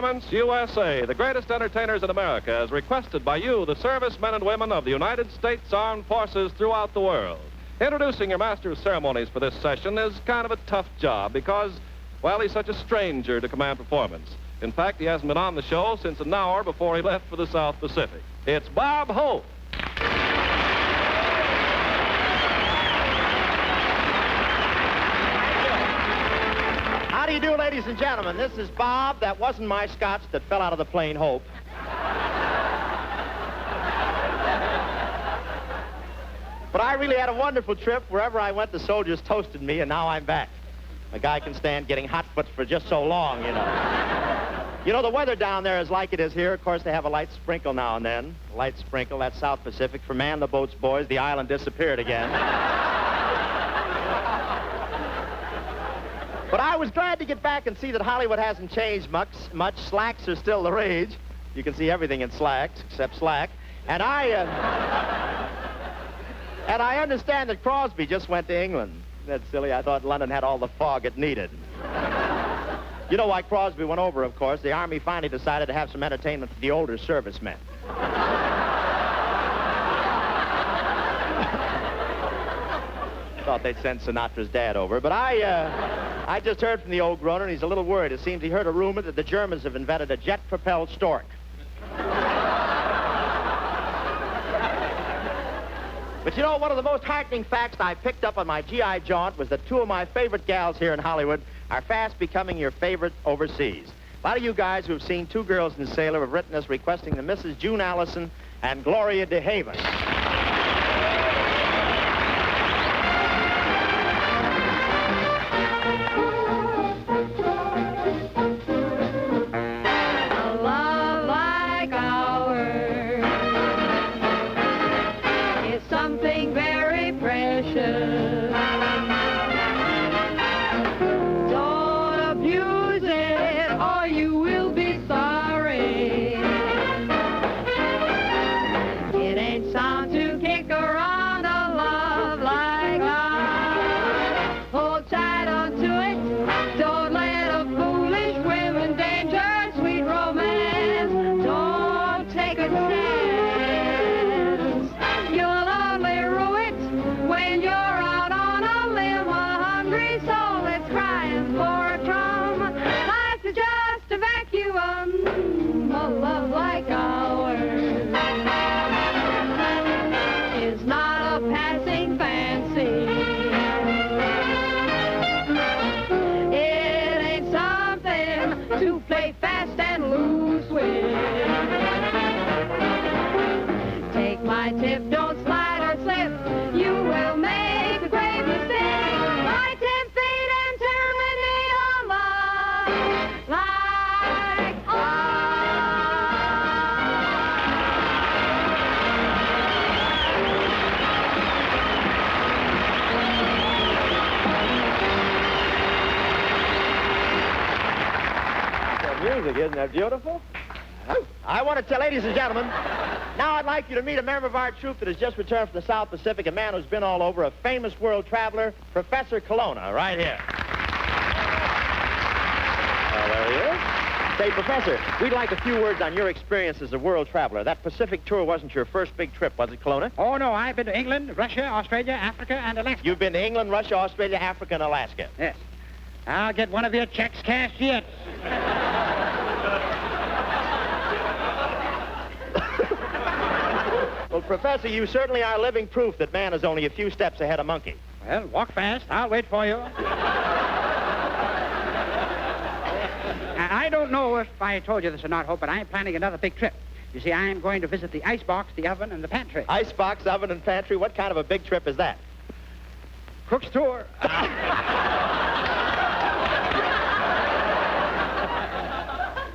Performance USA, the greatest entertainers in America, as requested by you, the servicemen and women of the United States Armed Forces throughout the world. Introducing your master of ceremonies for this session is kind of a tough job because, well, he's such a stranger to command performance. In fact, he hasn't been on the show since an hour before he left for the South Pacific. It's Bob Hope. How do you do, ladies and gentlemen? This is Bob. That wasn't my scotch that fell out of the plane Hope. But I really had a wonderful trip. Wherever I went, the soldiers toasted me, and now I'm back. A guy can stand getting hot foots for just so long, you know. You know, the weather down there is like it is here. Of course, they have a light sprinkle now and then. A light sprinkle, that's South Pacific. For man the boats, boys, the island disappeared again. But I was glad to get back and see that Hollywood hasn't changed much. Slacks are still the rage. You can see everything in slacks, except slack. And I understand that Crosby just went to England. That's silly. I thought London had all the fog it needed. You know why Crosby went over, of course. The Army finally decided to have some entertainment for the older servicemen. Thought they'd send Sinatra's dad over. But I just heard from the old groaner, and he's a little worried. It seems he heard a rumor that the Germans have invented a jet-propelled stork. But you know, one of the most heartening facts I picked up on my GI jaunt was that two of my favorite gals here in Hollywood are fast becoming your favorite overseas. A lot of you guys who have seen Two Girls and a Sailor have written us requesting the Mrs. June Allyson and Gloria DeHaven. Isn't that beautiful? I want to tell, ladies and gentlemen, now I'd like you to meet a member of our troupe that has just returned from the South Pacific, a man who's been all over, a famous world traveler, Professor Colonna, right here. There he is. Say, Professor, we'd like a few words on your experience as a world traveler. That Pacific tour wasn't your first big trip, was it, Colonna? Oh, no, I've been to England, Russia, Australia, Africa, and Alaska. You've been to England, Russia, Australia, Africa, and Alaska? Yes. I'll get one of your checks cashed yet. Well, Professor, you certainly are living proof that man is only a few steps ahead of monkey. Well, walk fast. I'll wait for you. I don't know if I told you this or not, Hope, but I'm planning another big trip. You see, I'm going to visit the icebox, the oven, and the pantry. Icebox, oven, and pantry? What kind of a big trip is that? Cook's tour.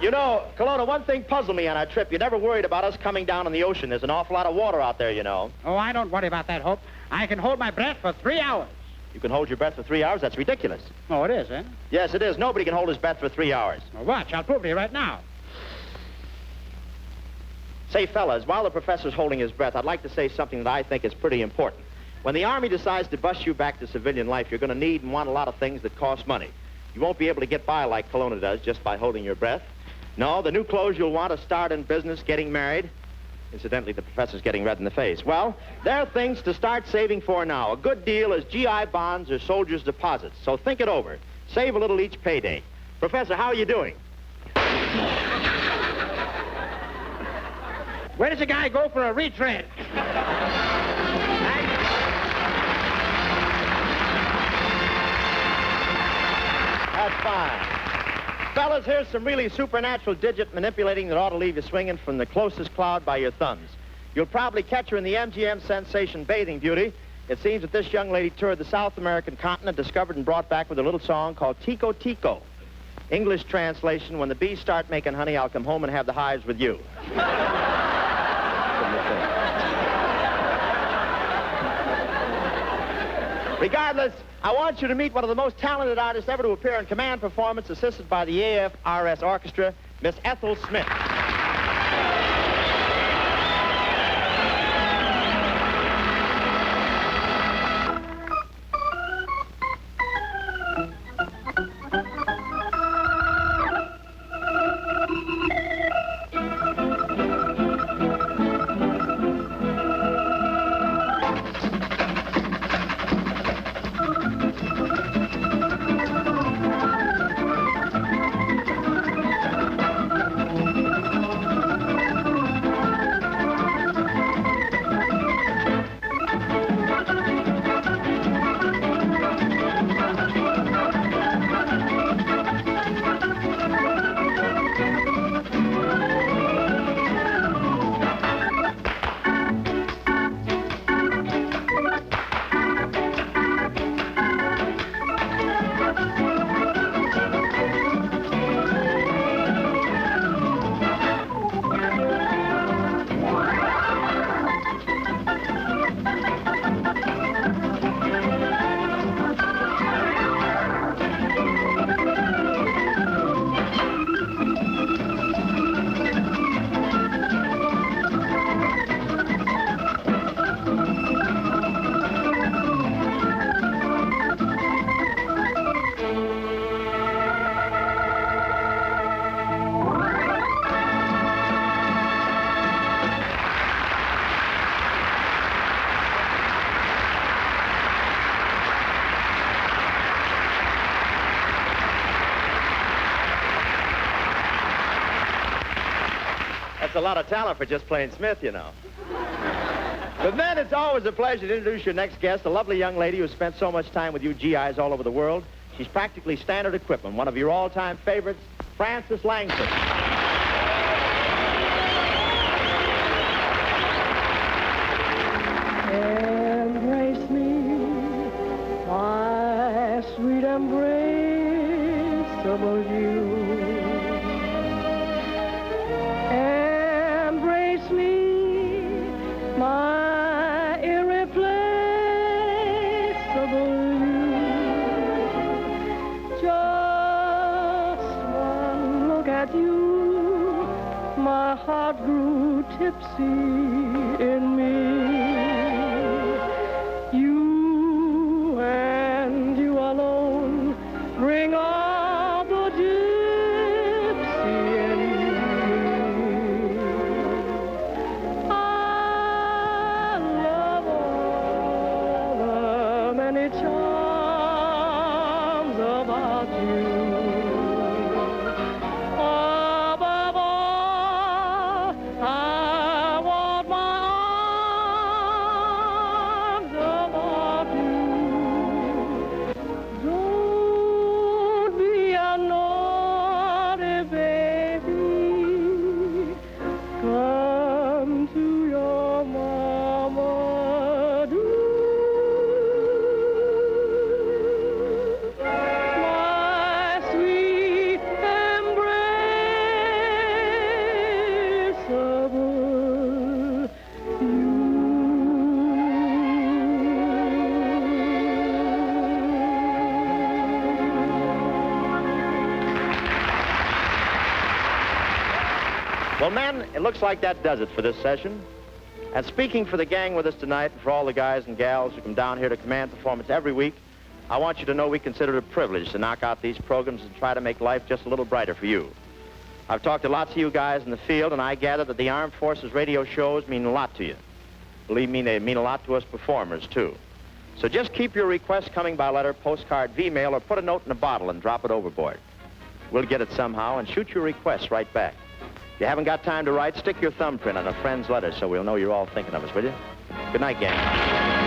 You know, Colonna, one thing puzzled me on our trip. You never worried about us coming down in the ocean. There's an awful lot of water out there, you know. Oh, I don't worry about that, Hope. I can hold my breath for 3 hours. You can hold your breath for 3 hours? That's ridiculous. Oh, it is, eh? Yes, it is. Nobody can hold his breath for 3 hours. Well, watch. I'll prove to you right now. Say, fellas, while the professor's holding his breath, I'd like to say something that I think is pretty important. When the Army decides to bust you back to civilian life, you're going to need and want a lot of things that cost money. You won't be able to get by like Colonna does just by holding your breath. No, the new clothes you'll want to start in business, getting married. Incidentally, the professor's getting red in the face. Well, there are things to start saving for now. A good deal is GI bonds or soldiers' deposits. So think it over. Save a little each payday. Professor, how are you doing? Where does a guy go for a retread? That's fine. Fellas, here's some really supernatural digit manipulating that ought to leave you swinging from the closest cloud by your thumbs. You'll probably catch her in the MGM sensation Bathing Beauty. It seems that this young lady toured the South American continent, discovered and brought back with a little song called Tico Tico. English translation, when the bees start making honey, I'll come home and have the hives with you. Regardless, I want you to meet one of the most talented artists ever to appear in command performance, assisted by the AFRS Orchestra, Miss Ethel Smith. That's a lot of talent for just plain Smith, you know. But then it's always a pleasure to introduce your next guest, a lovely young lady who spent so much time with you GIs all over the world. She's practically standard equipment, one of your all-time favorites, Frances Langford. Embrace me, my sweet embraceable you. Embrace me, my irreplaceable you. Just one look at you, my heart grew tipsy in me. You and you alone bring all the gypsy in me. I love all the many charms about you. Above all, I want my arms about you. Don't be a naughty baby. Come to your mama, do. My sweet embraceable Well, men, it looks like that does it for this session. And speaking for the gang with us tonight, and for all the guys and gals who come down here to command performance every week, I want you to know we consider it a privilege to knock out these programs and try to make life just a little brighter for you. I've talked to lots of you guys in the field, and I gather that the Armed Forces radio shows mean a lot to you. Believe me, they mean a lot to us performers, too. So just keep your requests coming by letter, postcard, V-mail, or put a note in a bottle and drop it overboard. We'll get it somehow and shoot your requests right back. If you haven't got time to write, stick your thumbprint on a friend's letter so we'll know you're all thinking of us, will you? Good night, gang.